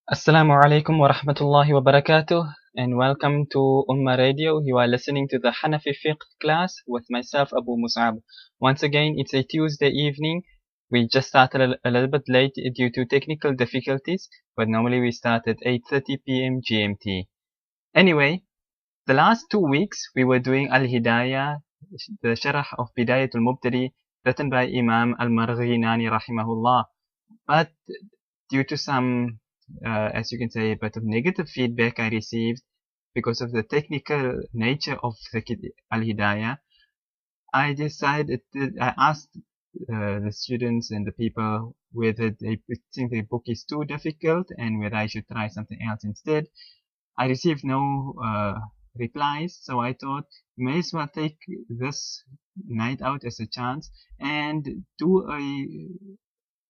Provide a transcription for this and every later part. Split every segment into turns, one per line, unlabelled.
Assalamu alaikum wa rahmatullahi wa barakatuh, and welcome to Ummah Radio. You are listening to the Hanafi Fiqh class with myself, Abu Mus'ab. Once again, it's a Tuesday evening. We just started a little bit late due to technical difficulties, but normally we start at 8:30 p.m. GMT. Anyway, the last 2 weeks we were doing Al-Hidayah, the Sharh of Bidayatul Mubtadi, written by Imam Al-Marghinani rahimahullah. But due to some, as you can say, a bit of negative feedback I received because of the technical nature of the Al-Hidayah, I decided I asked the students and the people whether they think the book is too difficult and whether I should try something else instead. I received no replies, so I thought may as well take this night out as a chance and do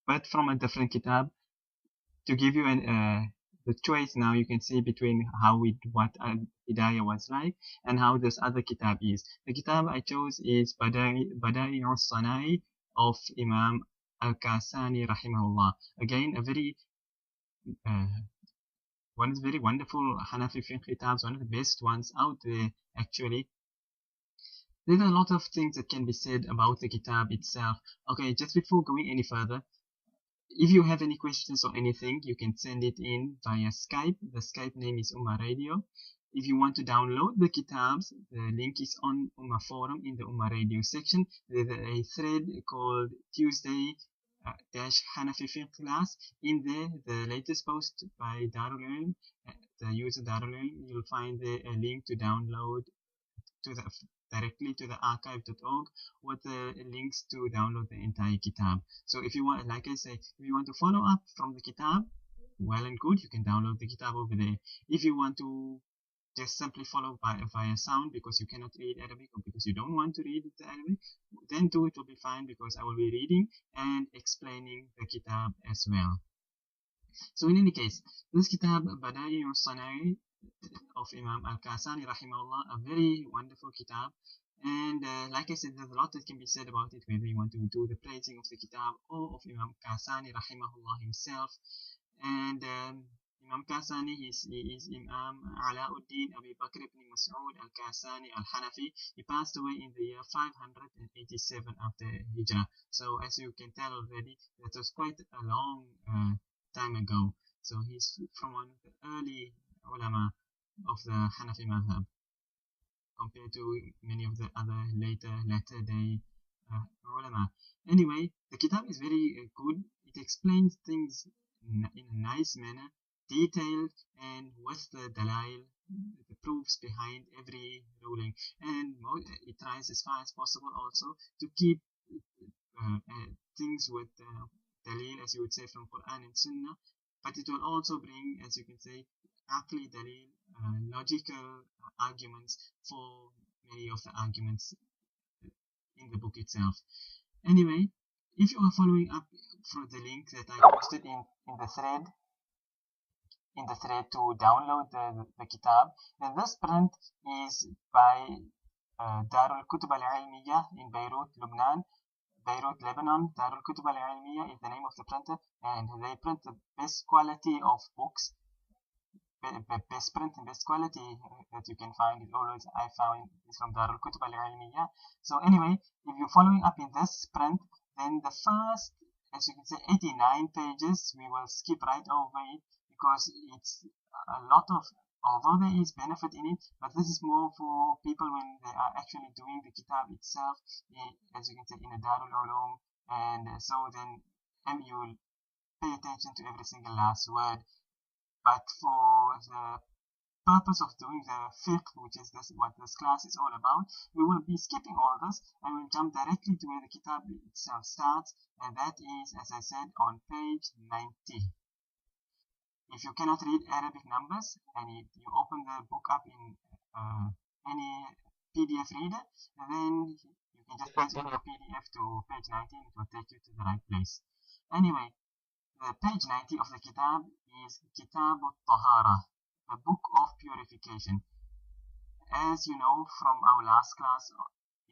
but from a different kitab to give you the choice. Now you can see between what Hidayah was like and how this other kitab is. The kitab I chose is Badaa'i Sanaa of Imam Al-Kasani rahimahullah. Again, a very one is very wonderful Hanafi Fiqh kitabs, one of the best ones out there actually. There are a lot of things that can be said about the kitab itself. Okay, just before going any further, if you have any questions or anything, you can send it in via Skype. The Skype name is Ummah Radio. If you want to download the kitabs, the link is on Ummah Forum in the Ummah Radio section. There's a thread called Tuesday Hanafi Fiqh class. In there, the latest post by Darul Ilm, the user Darul Ilm, you'll find there a link to download directly to the archive.org with the links to download the entire kitab. So if you want, like I say, if you want to follow up from the kitab, well and good, you can download the kitab over there. If you want to just simply follow via sound because you cannot read Arabic or because you don't want to read the Arabic, then too it will be fine because I will be reading and explaining the kitab as well. So in any case, this kitab, Badaa'i Sanaa of Imam Al-Kasani rahimahullah, a very wonderful kitab. And like I said, there's a lot that can be said about it, whether you want to do the praising of the kitab or of Imam Kasani rahimahullah himself. And Imam Kasani he is Imam Alauddin Abi Bakr ibn Mas'ud Al-Kasani Al-Hanafi. He passed away in the year 587 after Hijrah. So as you can tell already, that was quite a long time ago. So he's from one of the early ulama of the Hanafi madhab compared to many of the other later day ulama. Anyway, the kitab is very good. It explains things in a nice manner, detailed, and with the dalail, the proofs behind every ruling. And it tries as far as possible also to keep things with dalil, as you would say, from Quran and Sunnah. But it will also bring, as you can say, aqli dalil, logical arguments for many of the arguments in the book itself. Anyway, if you are following up through the link that I posted in the thread to download the kitab, then this print is by Darul Kutub al-Ilmiyah in Beirut, Lebanon. Darul Kutub al-Ilmiyah is the name of the printer, and they print the best quality of books, best print and best quality that you can find. It always I found is from Darul Kutub al-Ilmiyah. So anyway, if you're following up in this print, then the first, as you can say, 89 pages, we will skip right over it because it's a lot of, although there is benefit in it, but this is more for people when they are actually doing the kitab itself, as you can say, in a Darul Ulum, and so then you will pay attention to every single last word. But for the purpose of doing the fiqh, which is what this class is all about, we will be skipping all this and we'll jump directly to where the kitab itself starts, and that is, as I said, on page 90. If you cannot read Arabic numbers and you open the book up in any PDF reader, then you can just press on your PDF to page 19, it will take you to the right place. Anyway, the page 90 of the kitab is Kitab al-Tahara, the book of purification. As you know from our last class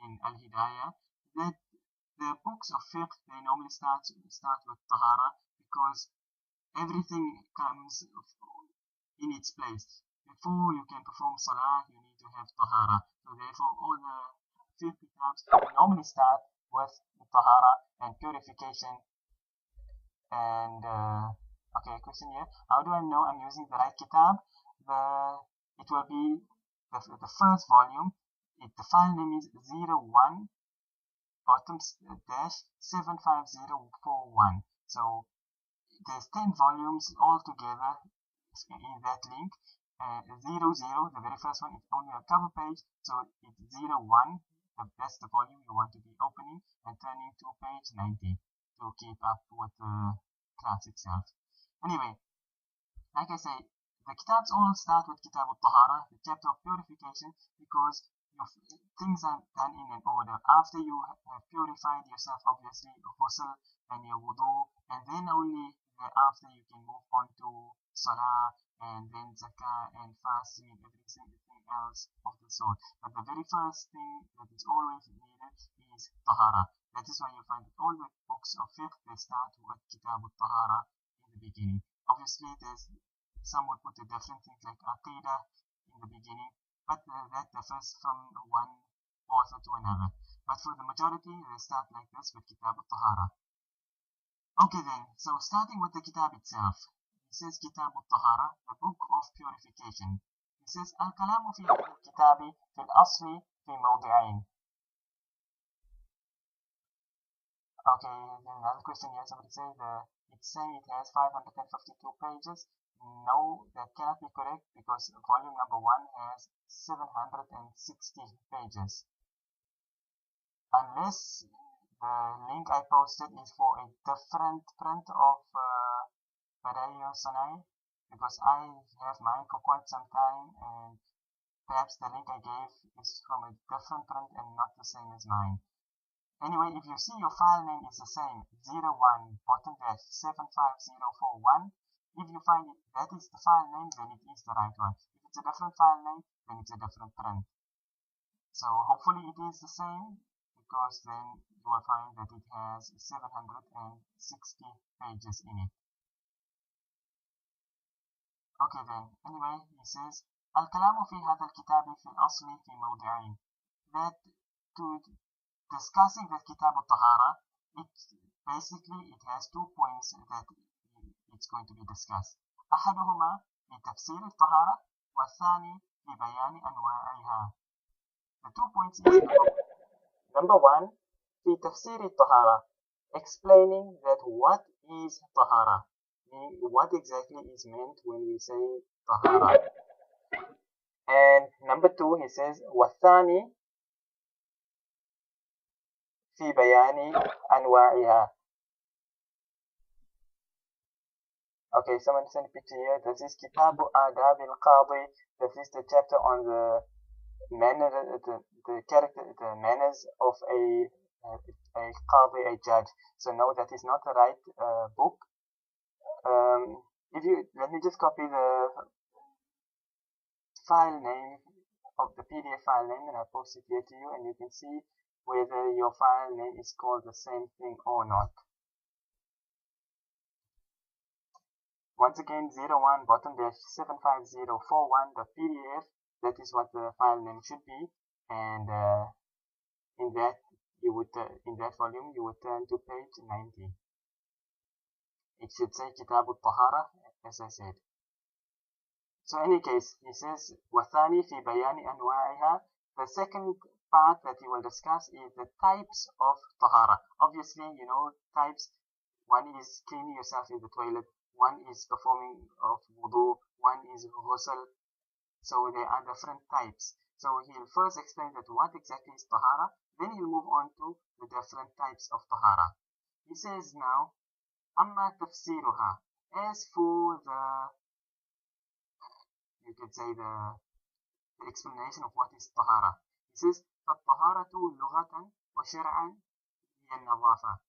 in Al-Hidayah, that the books of fiqh, they normally start with Tahara because everything comes in its place. Before you can perform salah, you need to have tahara. So therefore, all the fiqh kitabs normally start with tahara and purification. And okay, question here: how do I know I'm using the right kitab? It will be the first volume. The file name is 01 bottom dash 75041. So there's 10 volumes altogether in that link. 00, the very first one, is only a cover page, so it's 01, that's the volume you want to be opening and turning to page 90 to keep up with the class itself. Anyway, like I say, the kitabs all start with Kitab al-Tahara, the chapter of purification, because things are done in an order. After you have purified yourself, obviously, ghusl and your wudu, and then only thereafter you can move on to salah and then zakah and fasting and everything else of the sort. But the very first thing that is always needed is tahara. That is why you find that all the books of fiqh, they start with Kitab al-Tahara in the beginning. Obviously, some would put a different things like aqidah in the beginning, but that differs from one author to another. But for the majority, they start like this with Kitab al-Tahara. Okay then, so starting with the kitab itself, it says Kitab al-Tahara, the book of purification. It says Al-Kalamu fi al-Kitabi fil asli fi mawdi'ain. Okay, then another question here, somebody says it's saying it has 552 pages. No, that cannot be correct because volume number 1 has 760 pages. Unless the link I posted is for a different print of Badaa'i or Sanaa, because I have mine for quite some time and perhaps the link I gave is from a different print and not the same as mine. Anyway, if you see your file name is the same, 01 bottom dash 75041, if you find it, that is the file name, then it is the right one. If it's a different file name, then it's a different print. So hopefully it is the same, because then you will find that it has 760 pages in it. Okay then, anyway, he says الكلام في هذا الكتاب في الأصل في موضعين. That to discussing the Kitab al-Tahara, it has 2 points that it's going to be discussed. أحدهما في تفسير الطهارة والثاني في بيان أنواعها. The 2 points is number 1 في تفسير الطهارة, explaining that what is طهارة, what exactly is meant when we say طهارة. And number 2 he says والثاني في بيان أنواعها. Okay, someone sent a picture here. This is Kitabu Adab al-Qadi. This is the chapter on the manner, the manners of a Qadi, a judge. So no, that is not the right book. Let me just copy the file name of the PDF file name and I'll post it here to you, and you can see whether your file name is called the same thing or not. Once again, 01 bottom dash 75041.pdf, that is what the file name should be, and in that volume you would turn to page 90. It should say Kitab al-Tahara, as I said. So in any case, he says وَثَانِي فِي بَيَانِ أَنْوَاعِهَا. The second part that he will discuss is the types of Tahara. Obviously, you know types. One is cleaning yourself in the toilet, one is performing of wudu, one is ghusl. So there are different types. So he'll first explain that what exactly is Tahara, then he'll move on to the different types of Tahara. He says now, أَمَّا تَفْسِيرُهَا. As for the explanation of what is Tahara. He says, الطهارة لغة وشرعا هي النظافة.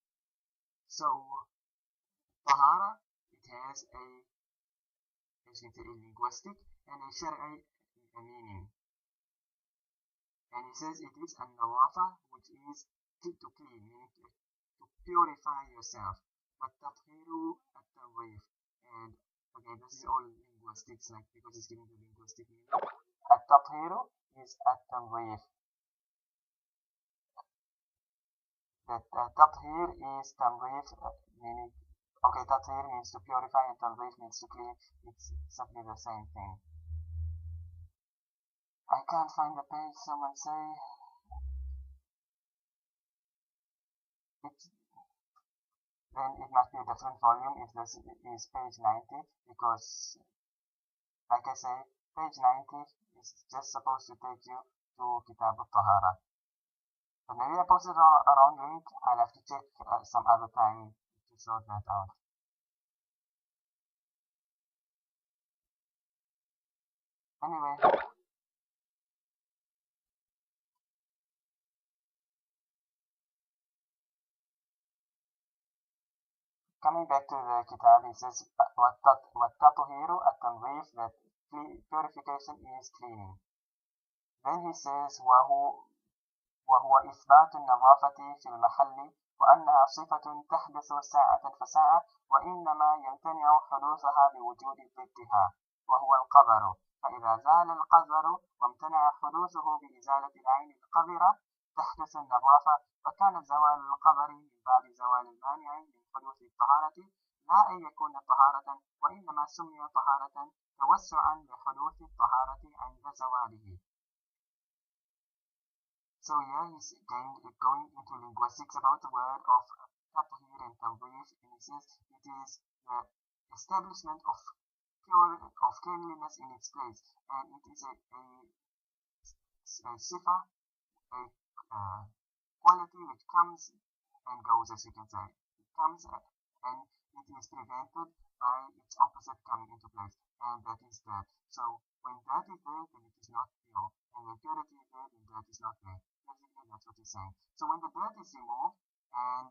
So Tahara, it has a linguistic and a shari'i meaning. And he says it is an-nawafa, which is to clean, meaning to purify yourself. وَالتَّطْهِيرُ التَّنْظِيف. And okay, this is all linguistics, like because it's giving the linguistic meaning. التطهير is التنظيف. That تطهير is تنظيف, meaning, okay, تطهير means to purify and تنظيف means to clean. It's simply the same thing. I can't find the page. Someone say it's, then it must be a different volume if this is page 90, because like I say, page 90 is just supposed to take you to Kitab al-Tahara. But maybe I posted a wrong link. I'll have to check some other time to sort that out. Anyway, coming back to the Kitab, he says, وَالتَّطْهِيرُ التَّنْظِيفُ, that purification is cleaning. Then he says, وهو إثبات النظافة في المحل وأنها صفة تحدث ساعة فساعة وإنما يمتنع حدوثها بوجود ضدها وهو القذر، فإذا زال القذر وامتنع حدوثه بإزالة العين القذرة تحدث النظافة، فكان زوال القذر من باب زوال المانع من حدوث الطهارة، لا أن يكون طهارة، وإنما سمي طهارة توسعا لحدوث الطهارة عند زواله. So here he's going into linguistics about the word of tathir and tanzif, and he says it is the establishment of cleanliness in its place, and it is a sifa, a quality which comes and goes, as you can say. It comes and it is prevented by its opposite coming into place, and that is dirt. So when dirt is there, then it is not pure, and when purity is there, then dirt is not there. Basically, that's what he's saying. So when the dirt is removed, and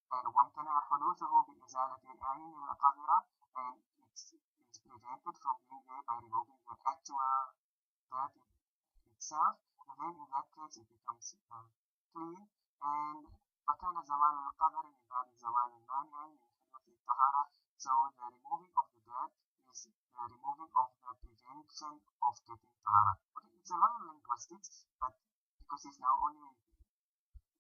وامتنع حدوثه بإزالة العين القذرة, and it's prevented from being there by removing the actual dirt itself, then in that case it becomes clean. And فكان زوال القذر من باب زوال المانع من حدوث الطهارة. So the removing of the dirt is the removing of the prevention of getting tahara. Okay, it's a lot of linguistics, but because it's now only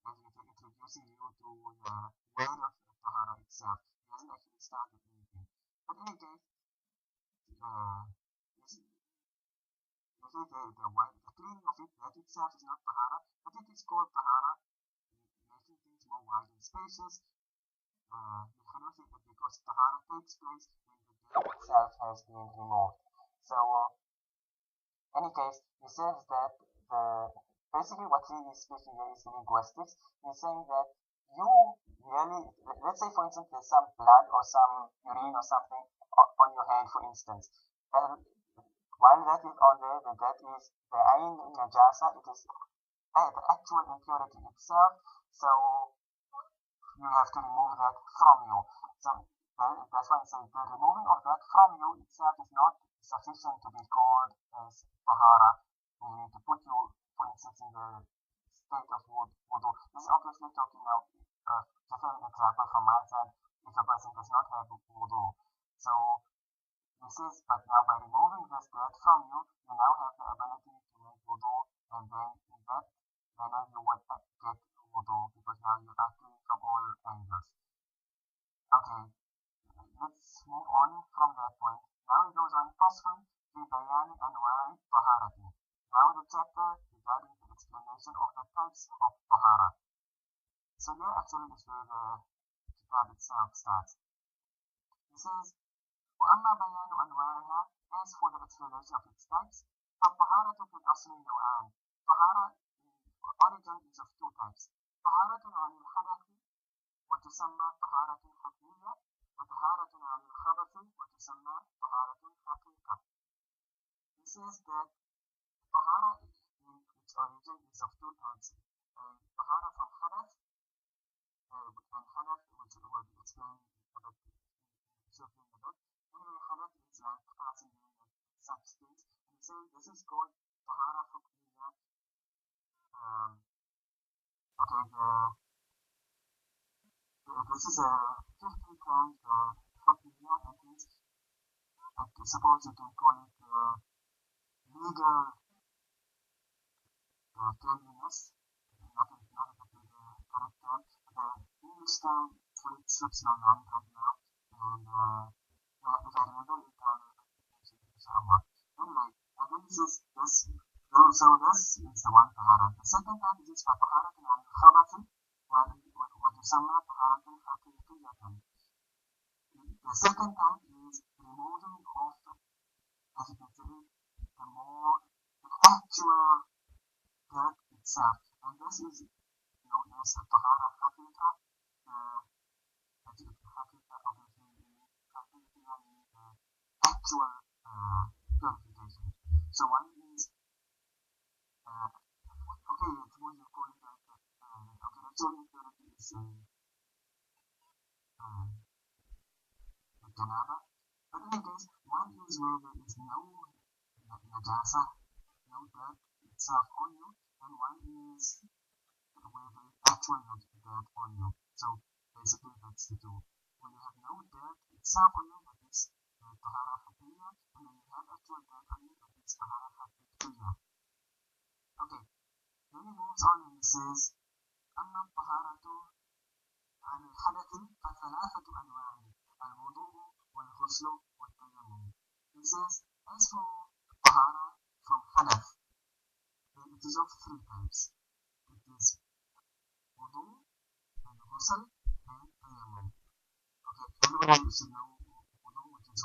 introducing you to the word of the tahara itself, he hasn't actually started anything. But in any case, the cleaning of it, that itself is not tahara, but it is called tahara, making things more wide and spacious, because tahara takes place when the dirt itself has been removed. So, in any case, he says that basically what he is speaking here is linguistics. He's saying that you really, let's say for instance there's some blood or some urine or something on your hand, for instance, and while that is on there, then that is the ayn najasa, it is the actual impurity itself, so you have to remove that from you. So that's why I'm saying the removing of that from you itself is not sufficient to be called as tahara, meaning to put you, for instance, in the state of wudu. This is obviously talking now, just an example from my side, if a person does not have wudu. So this is, but now by removing this dirt from you, you now have the ability to make wudu, and then in that manner you would get wudu, because now you are clean from all angles. Okay, let's move on from that point. Now it goes on فصل في بيان أنواع الطهارة. Now the chapter regarding the explanation of the types of tahara. So here actually is where the kitab itself starts. He says, وأما بيان أنواعها, as for the explanation of its types, فالطهارة في الأصل نوعان. طهارة in origin is of two types. طهارة عن الحدث وتسمى طهارة حكمية، وطهارة عن الخبث وتسمى طهارة حقيقة. He says that طهارة in its origin is of two types. طهارة from hadath, and hadath which will be explained a bit shortly in a bit. Anyway, hadath is like passing in such things. And he says this is called طهارة حكمية. Okay, this is a 15 term, حكمية, and he I suppose you can call it legal cleanliness, not a particular correct term. The English term for it slips my mind right now, and if I remember it, I'll mention it inshallah. Anyway, and then this is this. So this is the one tahara. The second type is طهارة عن الخبث وتسمى طهارة حقيقية. The second type is removing of, as you can say, the actual dirt itself, and this is known as طهارة حقيقة. حقيقة obviously حقيقة actual purification. So one is okay, suppose you call it like okay, actual purity is janaba. But in any case, one is where there is no najasa, no dirt itself on you, and one is where there is actual dirt on you. So basically that's the two. When you have no dirt itself on you, that is tahara haqiya, and when you have actual dirt on you, that is tahara haqiqiyya. Okay, then he moves on and he says, أما الطهارة عن الحدث فثلاثة أنواع الوضوء والغسل والتيمم. He says, as for tahara from hadath, then it is of three types. It is wudu and ghusl and tayammum. Okay, everybody should know wudu, which is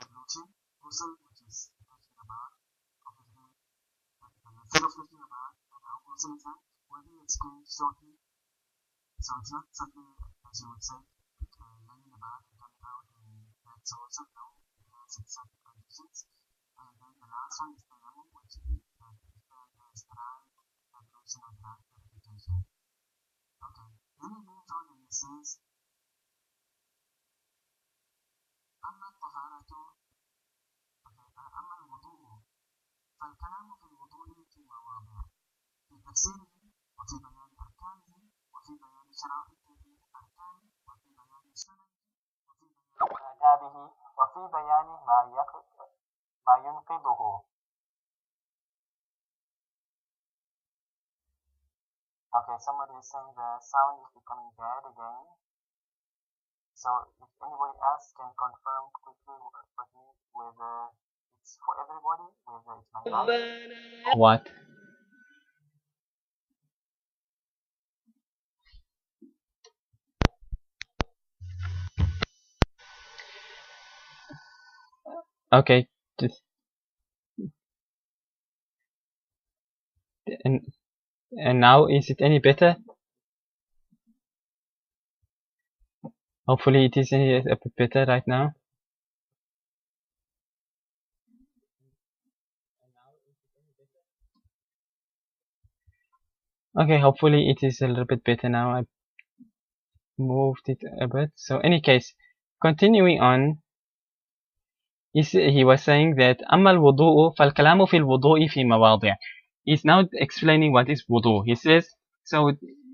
ablution, ghusl, which is taking a bath, obviously, instead of taking a bath, and how ghusl is done, will be explained shortly. So it's not something, as you would say, laying in the bath and coming out, and that's also no, it has its certain conditions. And then the last one is tayammum, which is defined as dry ablution or dry purification. Okay, then he moves on and he says, أما الطهارة أما الوضوء فالكلام في الوضوء في مواضع في تفسيره وفي بيان أركانه وفي بيان شرائط الأركان وفي بيان سننه وفي بيان آدابه وفي بيان ما ينقضه. Okay, somebody is saying the sound is becoming bad again. So if anybody else can confirm quickly with me whether it's for everybody, whether it's my mic. What? Okay, just and now is it any better? Hopefully it is a bit better right now. Okay, hopefully it is a little bit better now. I moved it a bit. So any case, continuing on, he was saying that أما الوضوء فالكلام في الوضوء في مواضع. He's now explaining what is wudu. He says, so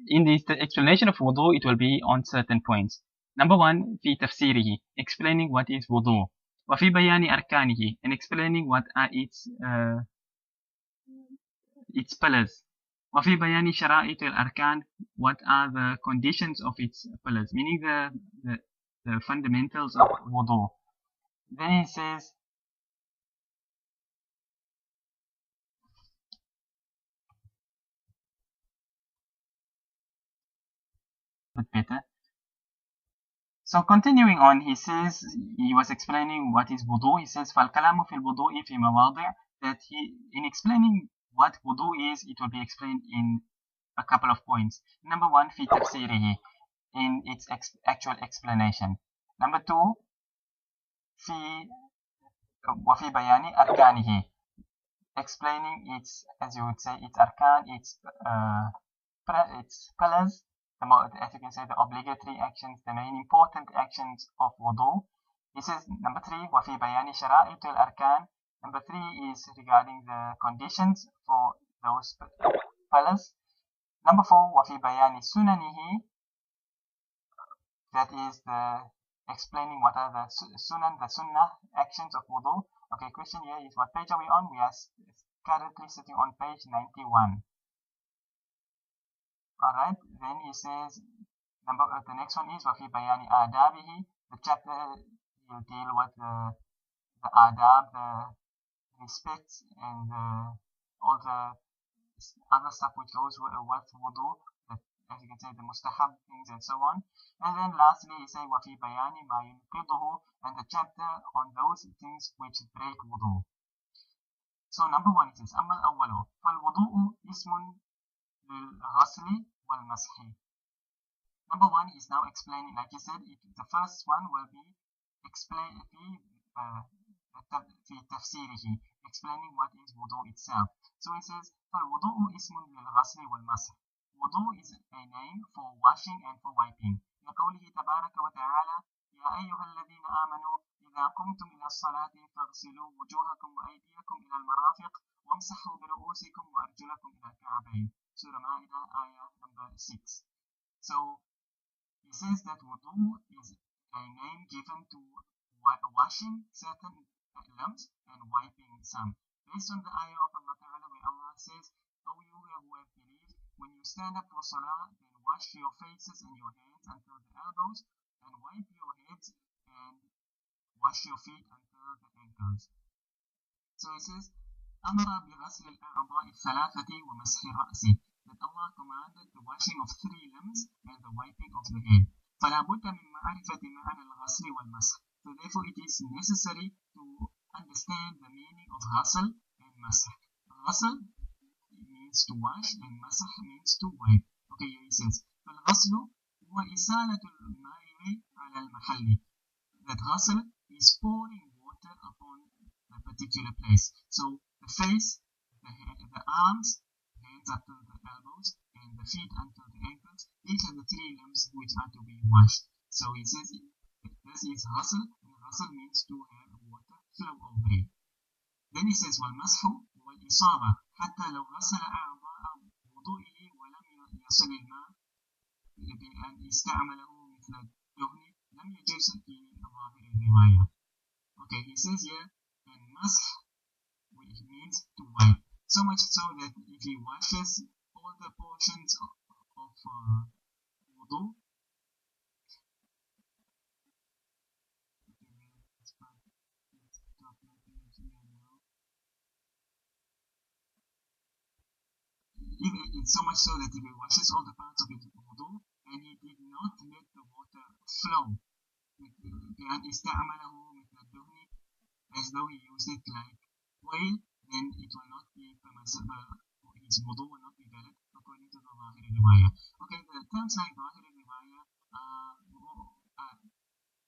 in the explanation of wudu, it will be on certain points. Number one, في تفسيره, explaining what is wudu. وفي بيان أركانه, and explaining what are its pillars. وفي بيان شرائط الأركان, what are the conditions of its pillars, meaning the fundamentals of wudu. Then he says, but better. So continuing on, he says, he was explaining what is wudu. He says, فَالْكَلَامُ فِي الْوُضُوءِ فِي مَوَاضِعٍ, that in explaining what wudu is, it will be explained in a couple of points. Number one, في تفسيره, in its actual explanation. Number two, وفي بيان أركانه, explaining its, as you would say, its arkan, its pillars, as you can say, the obligatory actions, the main important actions of wudu. He says, number three, وفي بيان شرائط الأركان. Number three is regarding the conditions for those pillars. Number four, وفي بيان سننه, that is the explaining what are the sunnah actions of wudu. Okay, question here is what page are we on? We are currently sitting on page 91. Alright, then he says, the next one is وَفِي بَيَانِ آدَابِهِ. The chapter will deal with the adab, the respects, and all the other stuff which goes with wudu, as you can say, the mustahab things and so on. And then lastly, he says وَفِي بَيَانِ مَا يُنْقِضُهُ, and the chapter on those things which break wudu. So number one, it says أما الأول فالوضوء اسم للغسل والمسح. Number one is now explaining, like I said, the first one will be explain في تفسيره, explaining what is wudu itself. So it says فالوضوء اسم للغسل والمسح. Wudu is a name for washing and for wiping. لقوله تبارك وتعالى يا أيها الذين آمنوا إذا قمتم إلى الصلاة فاغسلوا وجوهكم وأيديكم إلى المرافق وامسحوا برؤوسكم وأرجلكم إلى الكعبين. Surah Ma'idah, ayah number 6. So he says that wudu is a name given to washing certain limbs and wiping some. Based on the ayah of Allah Ta'ala where Allah says, O you who have believed, when you stand up for salah, then wash your faces and your hands until the elbows, and wipe your heads and wash your feet until the ankles. So he says, أمر بغسل الأعضاء الثلاثة ومسح الرأس, that Allah commanded the washing of 3 limbs and the wiping of the head. فلا بد من معرفة معنى الغسل والمسح. So therefore it is necessary to understand the meaning of ghasl and masah. Ghasl means to wash and masah means to wipe. Okay, here he says, فالغسل هو إسالة الماء على المحل. That ghasl is pouring water upon a particular place. So the face, the arms, hands up to the elbows, and the feet until the ankles, these are the 3 limbs which are to be washed. So he says this is ghasl, and ghasl means to have water flow over it. Then he says والمسح والإصابة حتى لو غسل أعضاء وضوئه ولم يصل الماء بأن استعمله مثل الدهن لم يجوز في ظاهر الرواية. Okay, he says here, and masah, which means to wipe. So much so that if he washes all the portions of wudu, it's so much so that if he washes all the parts of his wudu and he did not let the water flow, as though he used it like oil, then it will not be permissible, his wudu will not be valid according to the Zahir riwayah. Okay, the terms like Zahir riwayah,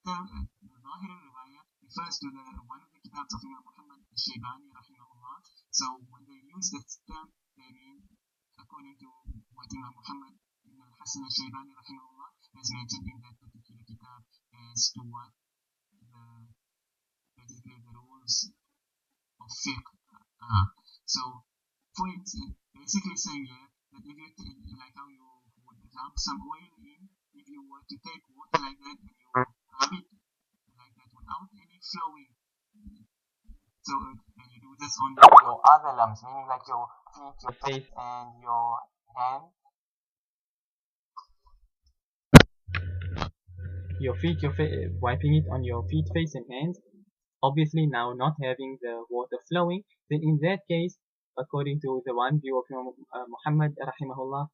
the Zahir riwayah refers to one of the kitabs of Imam Muhammad al-Shaybani rahimahullah. So when they use that term, they mean according to what Imam Muhammad ibn al-Hasan al-Shaybani rahimahullah has mentioned in that particular kitab as to what basically the rules of fiqh are. So for it, basically saying here that if you like how you would rub some oil in, if you were to take water like that and you rub it like that without any flowing, so and you do this on your other limbs, meaning like your feet, your face, and your hand, wiping it on your feet, face, and hands. Obviously, now not having the water flowing, then in that case, according to the one view of Muhammad rahimahullah,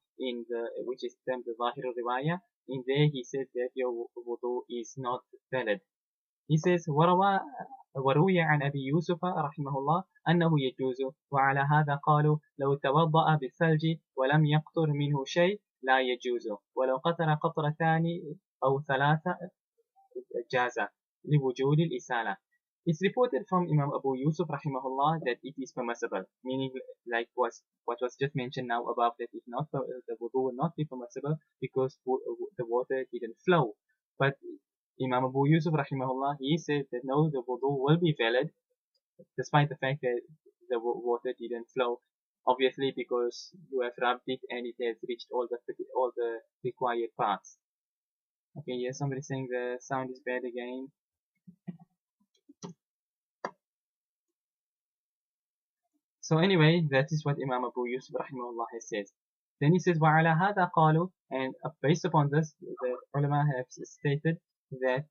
which is termed the Zahir riwayah, in there he said that your wudu is not valid. He says وروي عن أبي يوسف رحمه الله أنه يجوز وعلى هذا قالوا لو توضأ بالثلج ولم يقطر منه شيء لا يجوز ولو قطر قطرتان أو 3 جاز لوجود الإسالة. It's reported from Imam Abu Yusuf rahimahullah that it is permissible, meaning like what was just mentioned now above, that if not the wudu will not be permissible because the water didn't flow. But Imam Abu Yusuf rahimahullah, he said that no, the wudu will be valid despite the fact that the water didn't flow, obviously because you have rubbed it and it has reached all the required parts. Okay, yes, somebody saying the sound is bad again. So anyway, that is what Imam Abu Yusuf rahimahullah has said. Then he says, وَعَلَى هَذَا قَالُوا, and based upon this, the ulama have stated that.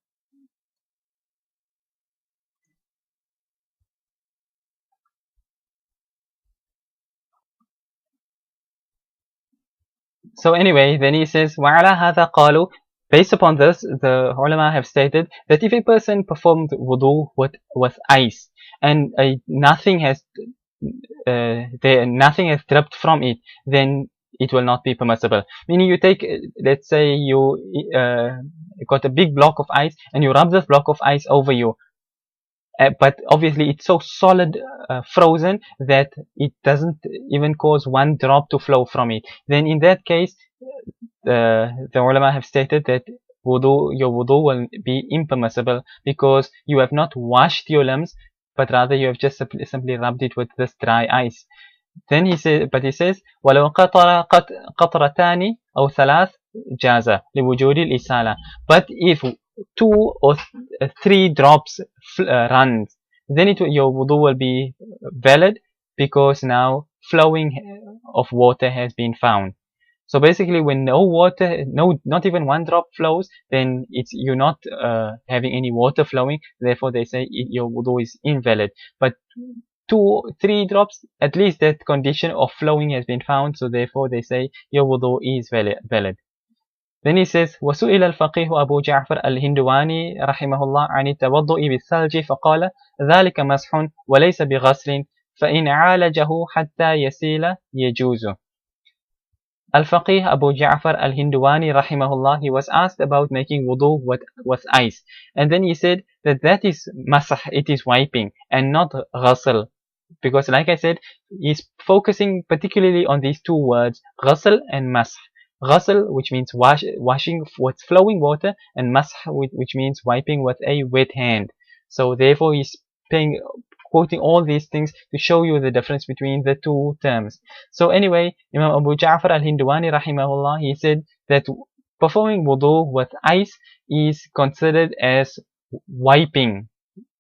So anyway, then he says, وَعَلَى هَذَا قَالُوا, based upon this, the ulama have stated that if a person performed wudu with ice and nothing has dripped from it, then it will not be permissible. Meaning you take, let's say you got a big block of ice and you rub this block of ice over you, but obviously it's so solid, frozen, that it doesn't even cause one drop to flow from it. Then in that case, the ulama have stated that your wudu will be impermissible because you have not washed your limbs, but rather you have just simply rubbed it with this dry ice. Then he says ولو قطرتان أو ثلاث جاز لوجود الإسالة. But if 2 or 3 drops runs, then your wudu will be valid because now flowing of water has been found. So basically, when no water, not even one drop flows, then you're not having any water flowing. Therefore, they say your wudu is invalid. But 2, 3 drops, at least that condition of flowing has been found. So therefore, they say your wudu is valid. Then he says, وسئل الفقيه أبو جعفر الهندواني رحمه الله عن التوضؤ بالثلج فقال ذلك مسح وليس بغسل فإن عالجه حتى يسيل يجوز. Al-Faqih Abu Ja'far al-Hindwani rahimahullah, he was asked about making wudu with ice. And then he said that is masah, it is wiping, and not ghusl. Because like I said, he's focusing particularly on these 2 words, ghusl and masah. Ghusl, which means washing with flowing water, and masah, which means wiping with a wet hand. So therefore he's quoting all these things to show you the difference between the 2 terms. So anyway, Imam Abu Ja'far al-Hindwani rahimahullah, he said that performing wudu with ice is considered as wiping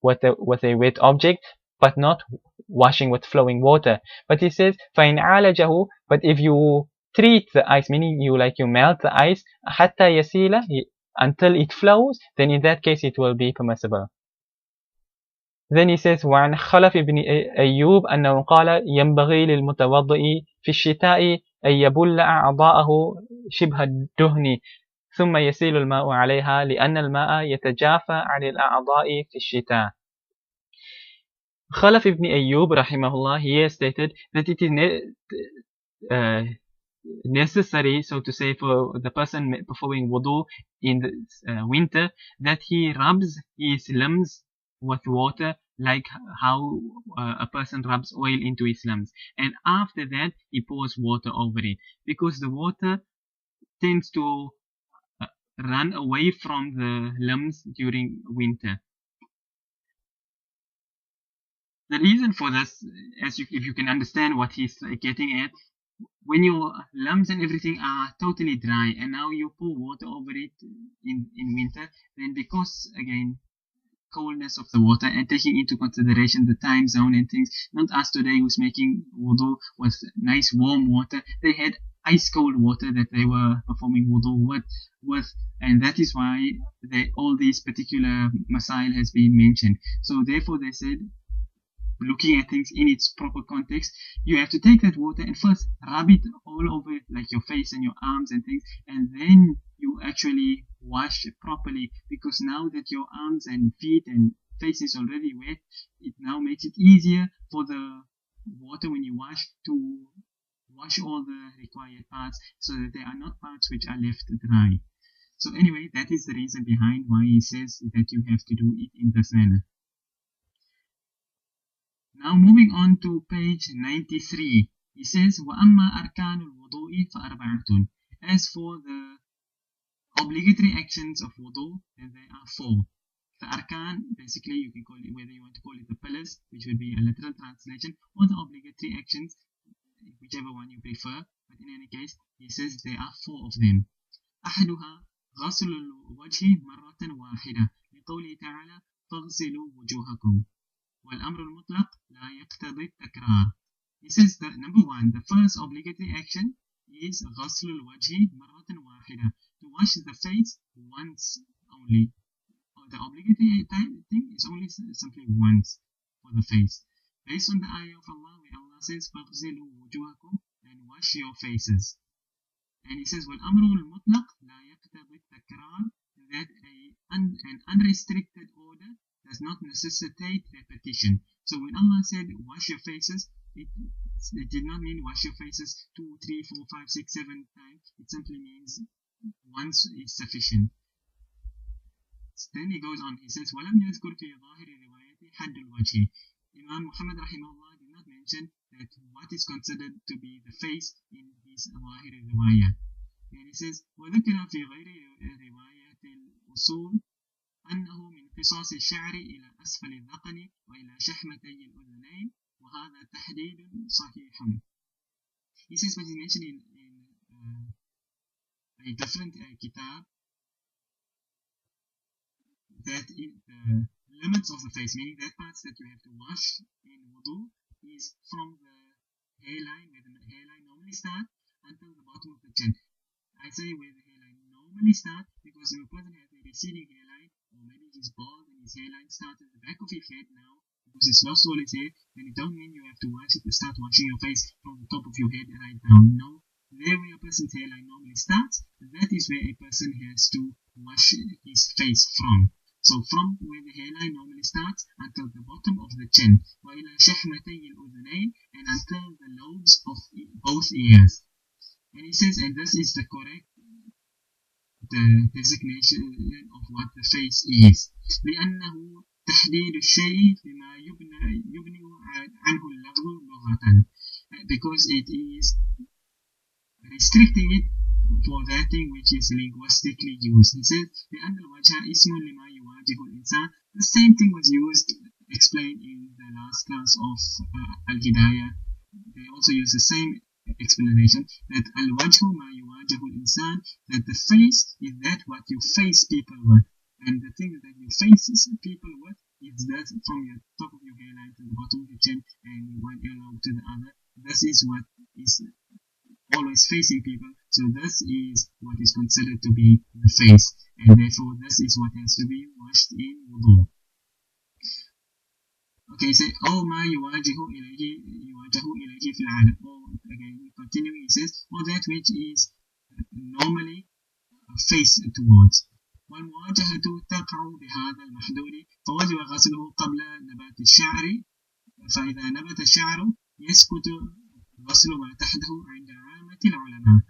with a wet object, but not washing with flowing water. But he says, فَإِنْ عَالَجَهُ, but if you treat the ice, meaning you melt the ice, حَتَّى يَسِيلَ, until it flows, then in that case it will be permissible. Then he says, وعن خلف بن أيوب أنه قال ينبغي للمتوضئ في الشتاء أن يبل أعضاءه شبه الدهن ثم يسيل الماء عليها لأن الماء يتجافى عن الأعضاء في الشتاء. Khalaf ibn Ayyub rahimahullah, he has stated that it is necessary, so to say, for the person performing wudu in the winter, that he rubs his limbs with water, like how a person rubs oil into his limbs, and after that he pours water over it, because the water tends to run away from the limbs during winter. The reason for this, if you can understand what he's getting at, when your limbs and everything are totally dry and now you pour water over it in winter, then because again coldness of the water and taking into consideration the time zone and things, not us today who's making wudu with nice warm water, they had ice cold water that they were performing wudu with, and that is why all these particular masail has been mentioned. So therefore they said, looking at things in its proper context, you have to take that water and first rub it all over like your face and your arms and things, and then you actually wash it properly, because now that your arms and feet and face is already wet, it now makes it easier for the water when you wash to wash all the required parts, so that there are not parts which are left dry. So anyway, that is the reason behind why he says that you have to do it in this manner. Now moving on to page 93, he says, وَأَمَّا أَرْكَانُ الْوُضُوءِ فَأَرْبَعَةٌ. As for the obligatory actions of wudu, then there are 4. The arkan, basically you can call it, whether you want to call it the pillars, which would be a literal translation, or the obligatory actions, whichever one you prefer. But in any case, he says there are 4 of them. أحدها غسل الوجه مرة واحدة لقوله تعالى فاغسلوا وجوهكم والأمر المطلق لا يقتضي التكرار. He says that number one, the first obligatory action is غسل الوجه مرة واحدة, to wash the face once only. The obligatory thing is only simply once for the face. Based on the ayah of Allah, where Allah says فاغسلوا وجوهكم, and wash your faces. And he says والأمر المطلق لا يقتضي التكرار, that an unrestricted order does not necessitate repetition. So when Allah said wash your faces, it did not mean wash your faces 2, 3, 4, 5, 6, 7 times. It simply means once is sufficient. Then he goes on, he says وَلَمْ يَذْكُرْ فِي ظَاهِرِ رِوَايَةِ حَدُّ الْوَجْهِ. Imam Muhammad rahimahullah did not mention that what is considered to be the face in his ظاهر الرواية. And he says وذكر في غير رواية الأصول أنه من قصاص الشعر إلى أسفل الذقن وإلى شحمتي الأذنين وهذا تحديد صحيح. He says what is mentioned in a different kitab, that the limits of the face, meaning that parts that you have to wash in wudu, is from the hairline, where the hairline normally starts, until the bottom of the chin. I say where the hairline normally starts because if a person has a receding hairline, or maybe he's bald and his hairline starts at the back of his head now, because it's lost all its hair, then it don't mean you have to start washing your face from the top of your head right down. No, there where a person's hairline normally starts, that is where a person has to wash his face from. So from where the hairline normally starts until the bottom of the chin, وإلى شحمتي الأذنين, and until the lobes of both ears. And he says, and this is the correct designation of what the face is. لأنه تحديد الشيء بما يبني عنه اللفظ لغة, because it is restricting it for that thing which is linguistically used. He says لأن الوجه اسم لما يواجه الإنسان. The same thing was used, explained in the last class of Al-Hidayah. They also use the same explanation, that al-wajhu ma yuwajahu al-insan, that the face is that what you face people with, and the thing that you face people with is that from your top of your hairline to the bottom of your chin and one earlobe to the other. This is what is always facing people, so this is what is considered to be the face, and therefore this is what has to be washed in wudu. Okay, say أو ما يواجه إليه في العادة. Again, continuing, he says, or that which is normally face towards. والمواجهة تقع بهذا المحدود فوجب غسله قبل نبات الشعر, فإذا نبت الشعر يسكت غسل ما تحته عند عامة العلماء.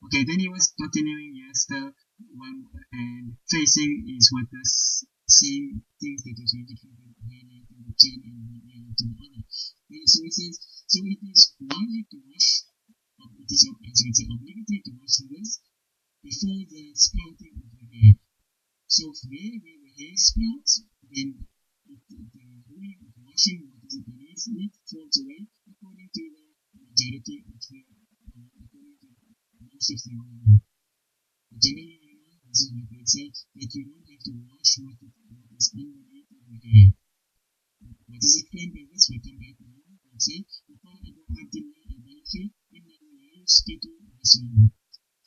Okay, then he was continuing, yes, the one, and facing is what the same things that is related from the hairline to the chin and one ear to the other. So he says, so it is wajib to wash, it is obligatory to wash this before the sprouting of the hair. So where the hair sprouts, then the ruling of washing what is beneath it falls away according to the majority of the, according to most of the ulama. Generally, this is what they say, that you don't have to wash what is underneath of the hair. What is explained by this, we come back now and say, وقال أبو عبد الله البلخي إنه لا يسقط غسله.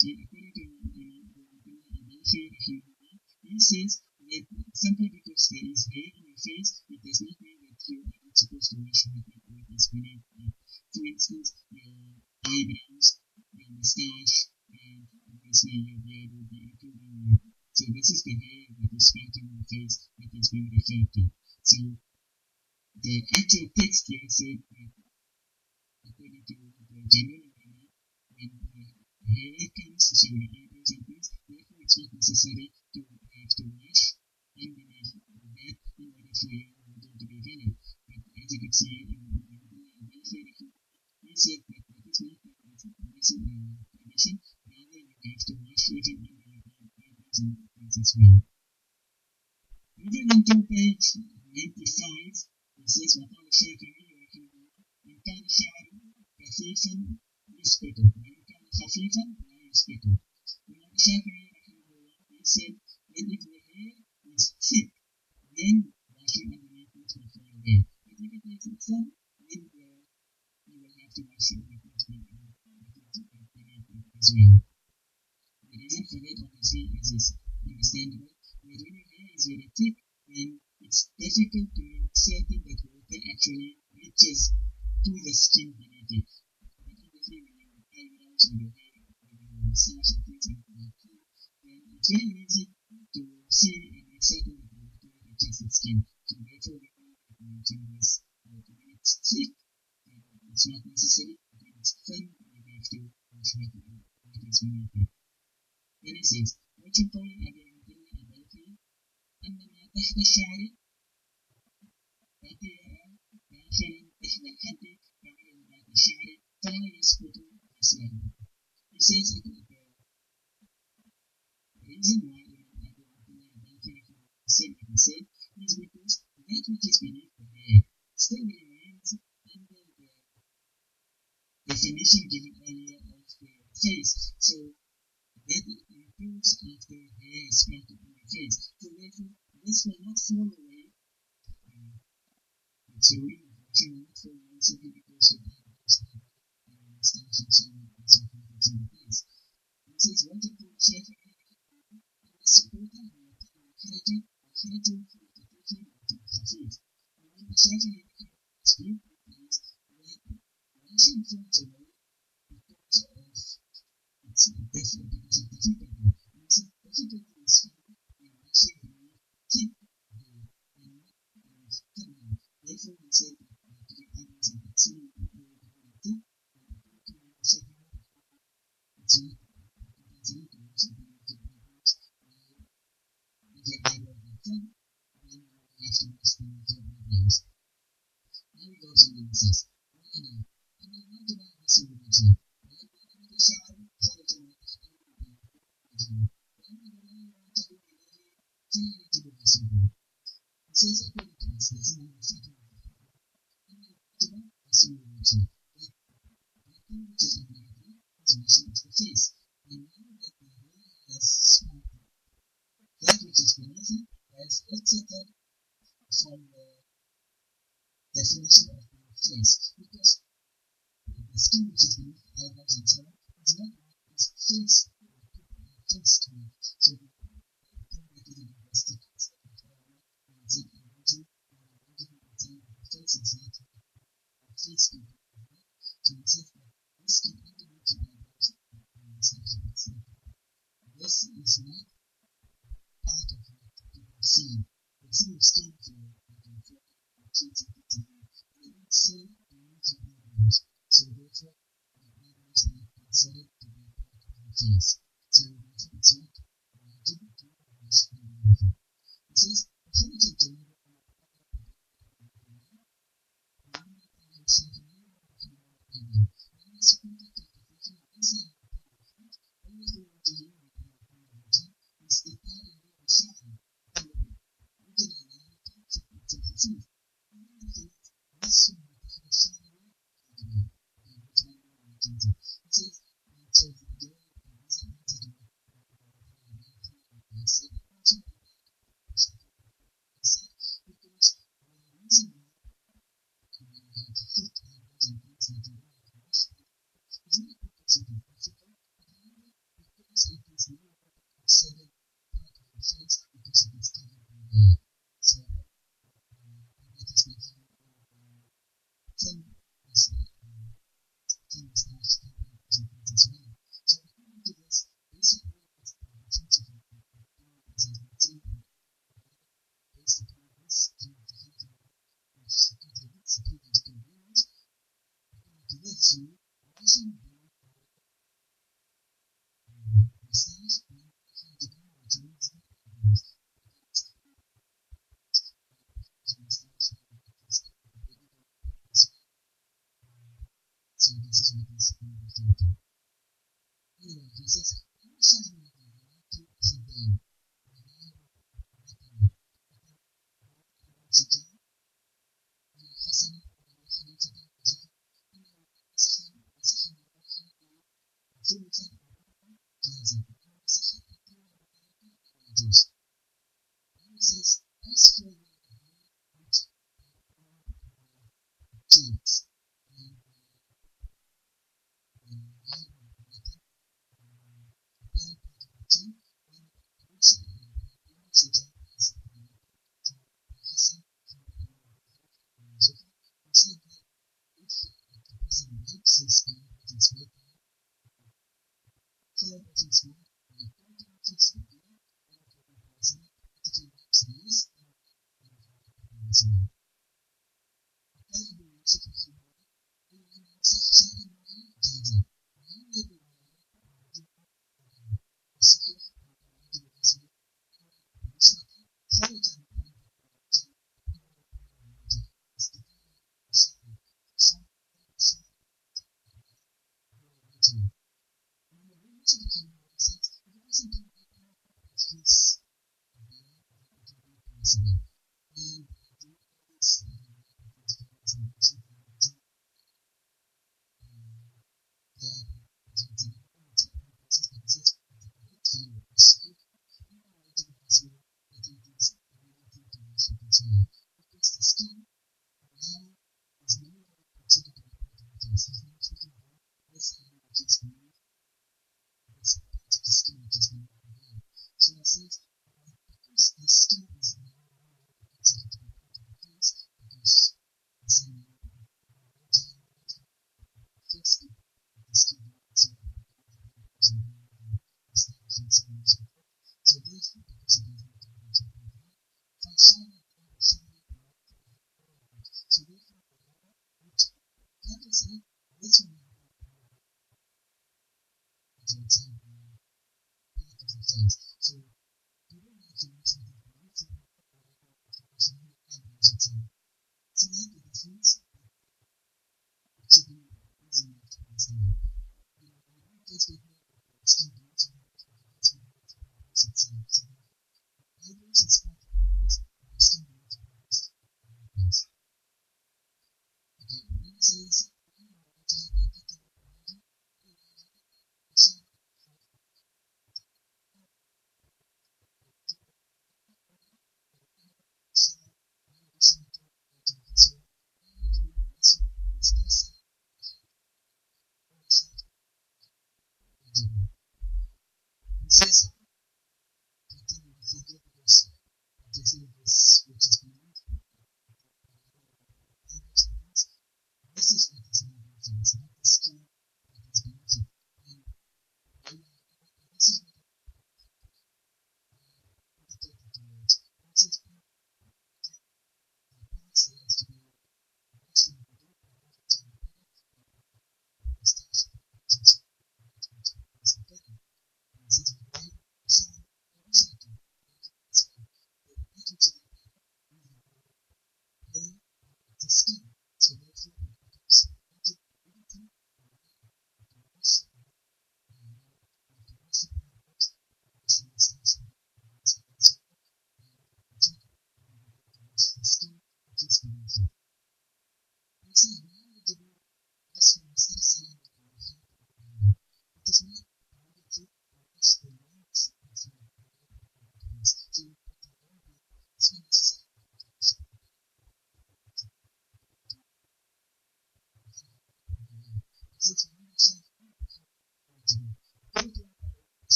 So according to Imam Abu Abdullah al-Balkhi rahimahullah, he says that simply because there is hair on your face, it does not mean that you are not supposed to wash what is beneath it. For instance, your eyebrows, your moustache, and obviously your beard will be including that. So this is the hair that is sprouting on the face that is being referred to. So the actual text here said that according to the general ulama, when the hair comes, so the eyebrows and things, therefore it's not necessary to have to wash underneath that in order for your wudu to be valid. But as you can see in Abdullah al-Balkhi, he said that that is not the condition, rather you have to wash even under your eyebrows and things as well. Moving on to page 95, it says وقال الشافعي رحمه الله إن كان الشعر كثيفا يسقط وإن كان خفيفا لا يسقط. Imam Shafi'i rahimahullah, he
said that if the hair is thick, then washing underneath it will fall away. But if it is thin, then you will have to wash it with it as well. The reason for that, obviously, is understandable. But when your hair is very thick, then it's difficult to make certain that water actually reaches to the skin beneath it. But obviously, when you have eyebrows or your hair, when you massage and things like that, then it's very easy to see and make certain that the water reaches the skin. So therefore, we know that mention this, that when it's thick, then it's not necessary. When it's thin, you have to wash what is beneath it. Then it says, وجه قول أبي عبد الله البيهقي أن ما تحت الشعر بقي داخلا تحت الخد وعلى بعد الشعر فلا يسقط غسله. He says that the reason why Abu Abdullah al-Bayhaqi said what he said is because that which is beneath the hair still remains under the definition given earlier of the face. So that includes after hair is sprouted on your face. So therefore, this will not fall away. So we washing will not fall away simply because your eyebrows have mustache and so on and so forth in the face. It says, what to put Shafi'i and the supporter and the Khariji for the Turkey and the Khafif. And when the Shafi'i is viewpoint is that washing falls away because of it's different because of difficulty. And it's difficulty is found in washing beneath thick hair and not beneath thin hair. Therefore, we say that the eyebrows are absolutely thick, and according to the Shafi'i, it's not compulsory to wash beneath your eyebrows. If your eyebrows are thin, then you have to wash beneath your eyebrows. Now we go to the says, وأنا أن الواجب غسل الوجه ولما نبت الشعر خرج ما تحته وجهه وأنه لا يرتب إليه فلا يجب غسله. He says according to us, this is not the second one. أن الواجب غسل الوجه. That thing which is obligatory is washing of the face. And now that the hair has sprouted, that which is beneath it has exited from the definition of the face, because the skin which is beneath the eyebrows and so on is not what is fixed to it. So the thing that is in the stick is when it's in the region, when the region inside of the face is not fixed to it. So it says that this skin underneath the eyebrows is not. This is not part of what people see. They see your skin for your forehead, your cheeks, and things like that. They don't see beneath your eyebrows. So therefore, the eyebrows are not considered to be part of the face. So therefore, it's not wajib to wash underneath it. It says, وخرج الجناب وعما قال الشافعي رحمه الله أيضا وأن سكوت التخفيف ليس الخروج ومثل وجهه وكما قال الوجه باستبقائه وشعره وجد ذلك في التخفيف ومن الخلاف نص ما تحت الشعر واجبا. It says, so the idea is answered to because the reason why when you have thick eyebrows and things that you don't have to wash is not because it is difficult, but rather because it is no longer considered part of the face because it is covered by hair. So that is the view of thin moustache, thin eyebrows and things as well. So according to this, basically it's the intention of the as has been seen based upon this view of the Hanafi which contradicts the previous two views. According to this view, washing beneath the moustache and khadiban, which means the eyebrows. So this is what is referred to. Anyway, he says, أما شأن الغيرات أخدان وظاهر بطنه شجاع والحسن وأبي حنيفة وزهر أنه مسح مروحا أو ثلثا أو ربعا جاز وإن مسح أكثر وبقية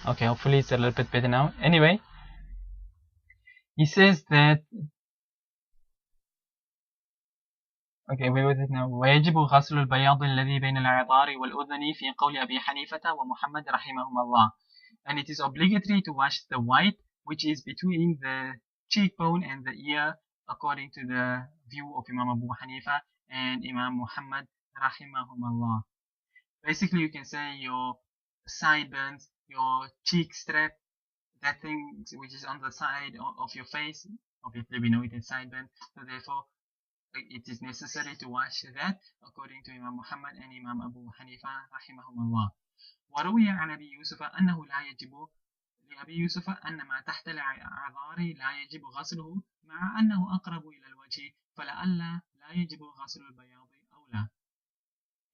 Okay, hopefully it's a little bit better now. Anyway, he says that okay, where was it now? ويجب غسل البياض الذي بين العذار والأذن في قول أبي حنيفة ومحمد رحمهما الله. And it is obligatory to wash the white which is between the cheekbone and the ear according to the view of Imam Abu Hanifa and Imam Muhammad rahimahum Allah. Basically you can say your sideburns, your cheek strap, that thing which is on the side of your face, obviously we know it is sideburn, so therefore it is necessary to wash that according to Imam Muhammad and Imam Abu Hanifa rahimahum Allah. وروي عن أبي يوسف أنه لا يجب لأبي يوسف أن ما تحت العذار لا يجب غسله مع أنه أقرب إلى الوجه فلعل لا يجب غسل البياض أولى.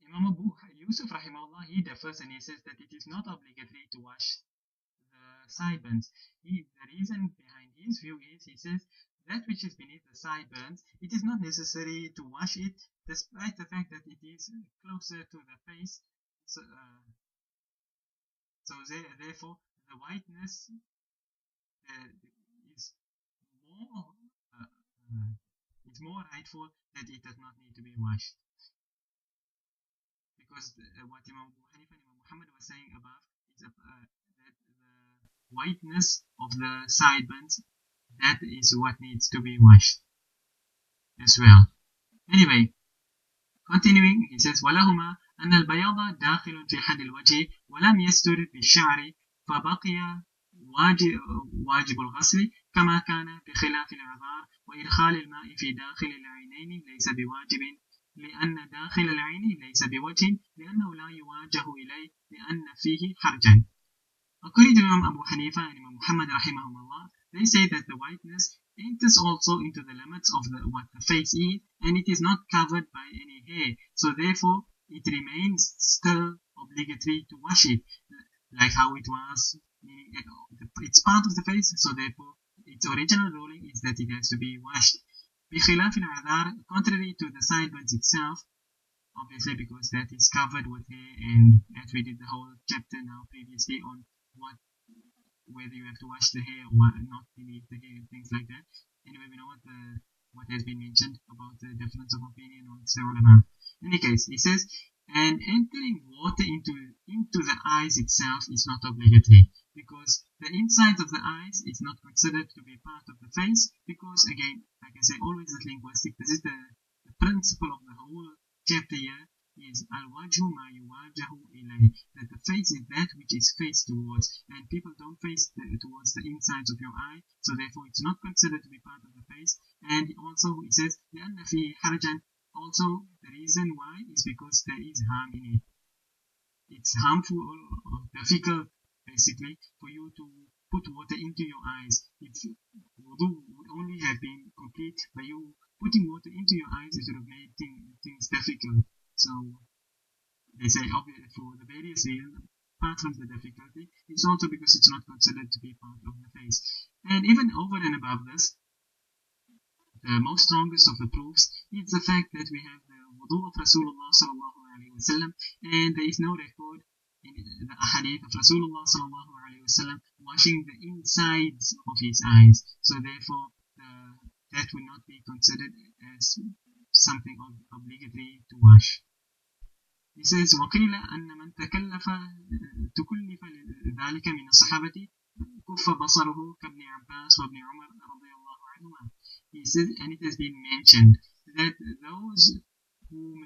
Imam Abu Yusuf rahimahullah, he differs and he says that it is not obligatory to wash the sideburns. The reason behind his view is, he says, that which is beneath the sideburns, it is not necessary to wash it despite the fact that it is closer to the face. So therefore, the whiteness is more it's more rightful that it does not need to be washed. Because what Imam Abu Hanifa and Imam Muhammad was saying above is that the whiteness of the sideburns, that is what needs to be washed as well. Anyway, continuing, he says ولهما أن البياض داخل في حد الوجه ولم يستر بالشعر فبقي واجب الغسل كما كان بخلاف العذار وإدخال الماء في داخل العينين ليس بواجب لأن داخل العين ليس بوجه لأنه لا يواجه إليه لأن فيه حرجا. According to Imam Abu Hanifa and Imam Muhammad rahimahumullah, they say that the whiteness enters also into the limits of what the face is, and it is not covered by any hair, so therefore it remains still obligatory to wash it, like how it was. It's part of the face, so therefore its original ruling is that it has to be washed. بخلاف العذار, contrary to the sideburns itself, obviously because that is covered with hair, and as we did the whole chapter now previously on whether you have to wash the hair or not beneath the hair and things like that. Anyway, we know what has been mentioned about the difference of opinion on the ulama. In any case, he says, and entering water into the eyes itself is not obligatory, because the inside of the eyes is not considered to be part of the face, because again, like I say, always with linguistic, this is the principle of the whole chapter here, is al-wajhu ma yuwajahu ilay, that the face is that which is faced towards, and people don't face towards the insides of your eye, so therefore it's not considered to be part of the face. And also he says لأن فيه حرجا, also the reason why is because there is harm in it. It's harmful or difficult basically for you to put water into your eyes. If wudu would only have been complete by you putting water into your eyes, it would have made things difficult. So they say obviously for the various reasons, apart from the difficulty, it's also because it's not considered to be part of the face. And even over and above this, the most strongest of the proofs is the fact that we have the wudu of Rasulullah sallallahu alaihi wasallam, and there is no record in the ahadith of Rasulullah sallallahu alaihi wasallam washing the insides of his eyes. So therefore, that would not be considered as something obligatory to wash. He says وقيل أن من تكلف ذلك من الصحابة كف بصره كابن عباس وابن عمر رضي الله عنهما. he says, and it has been mentioned that those who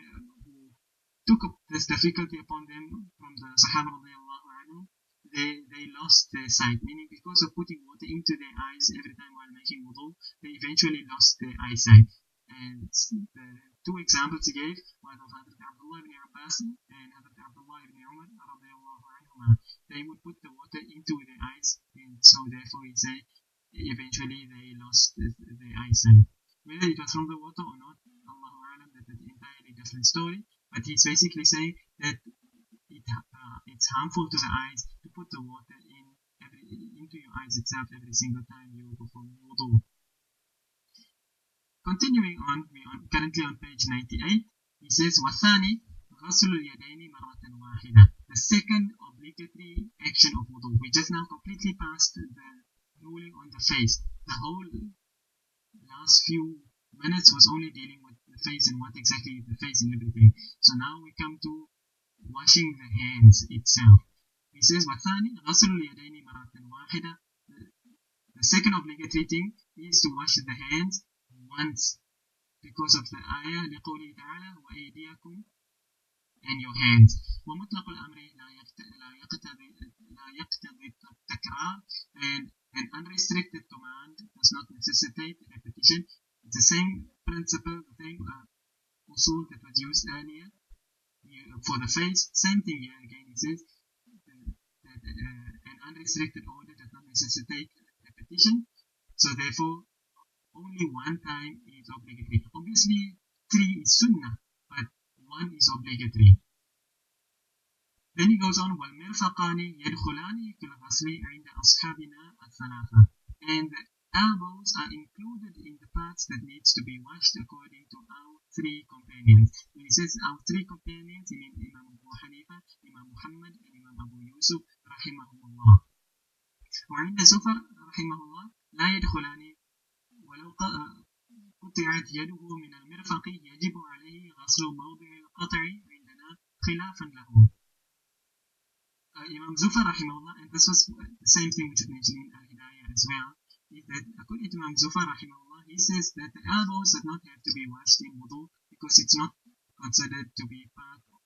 took up this difficulty upon them from the Sahaba radiallahu anhu, they lost their sight, meaning because of putting water into their eyes every time while making wudu, they eventually lost their eyesight. And the two examples he gave were of Hazrat Abdullah ibn Abbas and Hazrat Abdullah ibn Umar radiallahu anhuma. They would put the water into their eyes, and so therefore he said eventually they lost their eyesight. Whether it was from the water or not, Allahu Alam, that's an entirely different story. But he's basically saying that it's harmful to the eyes to put the water into your eyes itself every single time you perform wudu. Continuing on, we are currently on page 98. He says, وَالثَّانِي غَسْلُ الْيَدَيْنِ مَرَّةً وَاحِدَةً. The second obligatory action of wudu. We just now completely passed the ruling on the face. The whole last few minutes was only dealing with the face and what exactly is the face and everything. So now we come to washing the hands itself. He says, وَالثَّانِي غَسْلُ الْيَدَيْنِ مَرَّةً وَاحِدَةً. The second obligatory thing is to wash the hands once because of the ayah لقوله تعالى وأيديكم and your hands. ومطلق الأمر لا يقتضي التكرار, and an unrestricted command does not necessitate repetition. It's the same principle, the same usul that was used earlier for the face. Same thing here again. It says that an unrestricted order does not necessitate repetition. So therefore, only one time is obligatory. Obviously, 3 is sunnah, but 1 is obligatory. Then he goes on, وَالْمِرْفَقَانِ يَدْخُلَانِ فِي الْغَسْلِ عِنْدَ أَصْحَابِنَا الثَّلَاثَةِ. And the elbows are included in the parts that needs to be washed according to our 3 companions. When he says our 3 companions, he means Imam Abu Hanifa, Imam Muhammad, and Imam Abu Yusuf, rahimahumullah. وعند زفر رحمه الله لا يدخلان ولو قطعت يده من المرفق يجب عليه غسل موضع القطع عندنا خلافا له. Imam Zufar rahimahullah, and this was the same thing which is mentioned in Al-Hidayah as well, is that according to Imam Zufar rahimahullah, he says that the elbows does not have to be washed in wudu because it's not considered to be part of,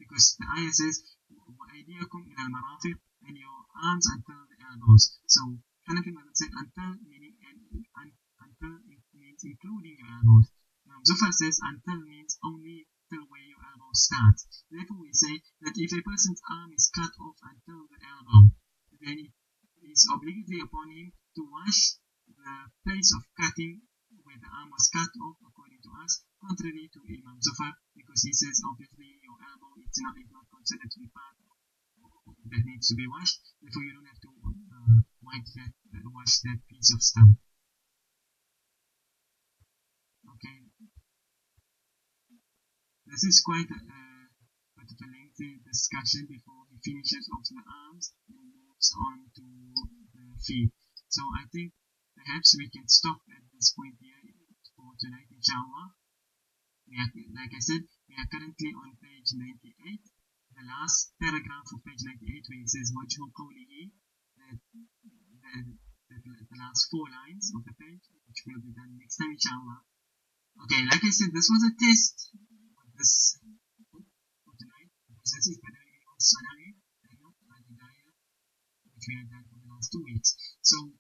because the ayah says وَأَيْدِيَكُمْ إِلَى الْمَرَافِقِ, and your arms until the elbows. So Hanafi Madhab said until, meaning until it means including your elbows. Imam Zufar says until means only till where your elbow starts. Therefore we say that if a person's arm is cut off until the elbow, then it is obligatory upon him to wash the place of cutting where the arm was cut off, according to us, contrary to Imam Zufar, because he says obviously your elbow it's not considered to be part that needs to be washed, therefore you don't have to wash that piece of stump. Okay, this is quite a lengthy discussion before he finishes off the arms and moves on to the feet. So I think perhaps we can stop at this point here for tonight, inshallah. Like I said, we are currently on page 98. The last paragraph of page 98 where it says وَجْهُ قَوْلِهِ, the last 4 lines of the page, which will be done next time, inshallah. Okay, like I said, this was a test of this book for tonight, because this is Badaa'i and Sanaa and not Al-Hidayah, which we have done for the last 2 weeks. So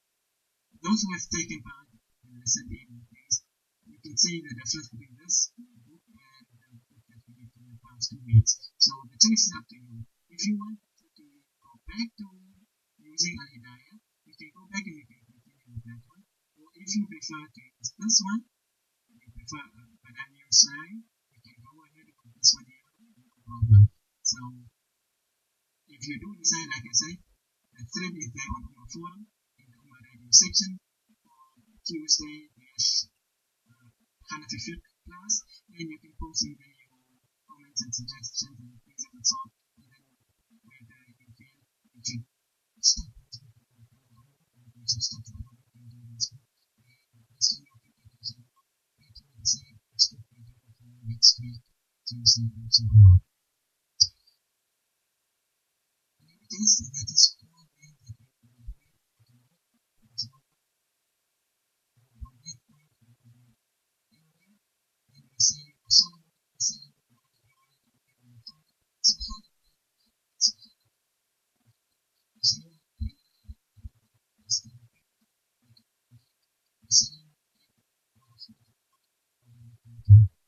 those who have taken part and listened in, please, you can see the difference between this book and the book that we did for the past 2 weeks. So the choice is up to you. If you want to go back to using Al-Hidayah, you can go back and you can continue with that one. Or if you prefer to use this one, you prefer Badaa'i or Sanaa, you can go ahead with this one here, no problem. So if you do decide, like I say, the thread is there on Ummah Forum in the Ummah Radio section on Tuesday, Hanafi Fiqh class, and you can post in there your comments and suggestions and things of that sort, and then whether you feel you should stop this book or you should stop the other book and do this book. Based on your feedback, you should wait to decide which book we do for next week, Tuesday, inshallah. That is all that we will do for tonight.
Okay.